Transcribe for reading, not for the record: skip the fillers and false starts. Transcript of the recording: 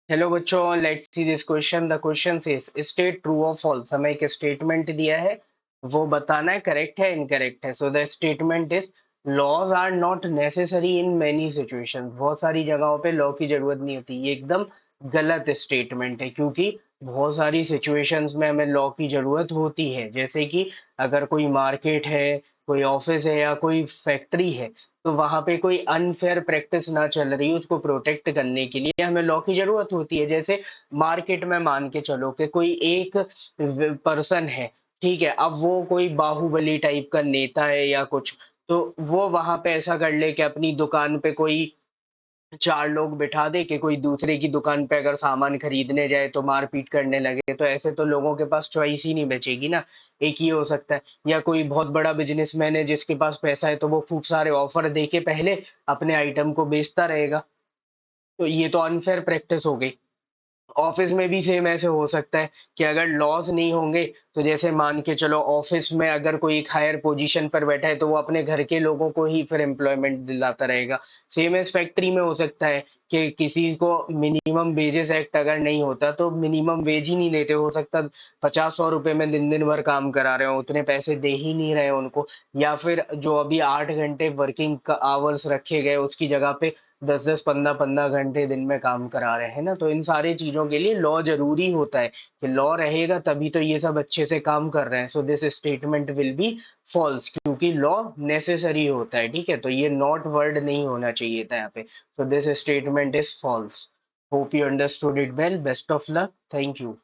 Hello बच्चों, let's see this question. The question is state true और false. हमें एक स्टेटमेंट दिया है, वो बताना है करेक्ट है इनकरेक्ट है। So the statement is laws are not necessary in many situations. बहुत सारी जगहों पे लॉ की जरूरत नहीं होती। ये एकदम गलत स्टेटमेंट है, क्योंकि बहुत सारी सिचुएशंस में हमें लॉ की जरूरत होती है। जैसे कि अगर कोई मार्केट है, कोई ऑफिस है या कोई फैक्ट्री है, तो वहां पे कोई अनफेयर प्रैक्टिस ना चल रही है, उसको प्रोटेक्ट करने के लिए हमें लॉ की जरूरत होती है। जैसे मार्केट में मान के चलो कि कोई एक पर्सन है, ठीक है, अब वो कोई बाहुबली टाइप का नेता है या कुछ, तो वो वहां पे ऐसा कर ले कि अपनी दुकान पे कोई चार लोग बिठा दे कि कोई दूसरे की दुकान पे अगर सामान खरीदने जाए तो मारपीट करने लगे। तो ऐसे तो लोगों के पास चॉइस ही नहीं बचेगी ना। एक ही हो सकता है, या कोई बहुत बड़ा बिजनेसमैन है जिसके पास पैसा है, तो वो खूब सारे ऑफर दे के पहले अपने आइटम को बेचता रहेगा। तो ये तो अनफेयर प्रैक्टिस हो गई। ऑफिस में भी सेम ऐसे हो सकता है कि अगर लॉज नहीं होंगे, तो जैसे मान के चलो ऑफिस में अगर कोई एक हायर पोजीशन पर बैठा है, तो वो अपने घर के लोगों को ही फिर एम्प्लॉयमेंट दिलाता रहेगा। सेम एज फैक्ट्री में हो सकता है कि किसी को मिनिमम वेजेस एक्ट अगर नहीं होता, तो मिनिमम वेज ही नहीं देते। हो सकता 50-100 रुपए में दिन दिन भर काम करा रहे हो, उतने पैसे दे ही नहीं रहे उनको। या फिर जो अभी 8 घंटे वर्किंग आवर्स रखे गए, उसकी जगह पे 10-10 15-15 घंटे दिन में काम करा रहे हैं ना। तो इन सारी चीजों के लिए लॉ जरूरी होता है कि लॉ रहेगा तभी तो ये सब अच्छे से काम कर रहे हैं। So this statement will be false, क्योंकि लॉ नेसेसरी होता है। ठीक है, तो ये नॉट वर्ड नहीं होना चाहिए था यहाँ पे। So this statement is false. Hope you understood it well. Best of luck. Thank you.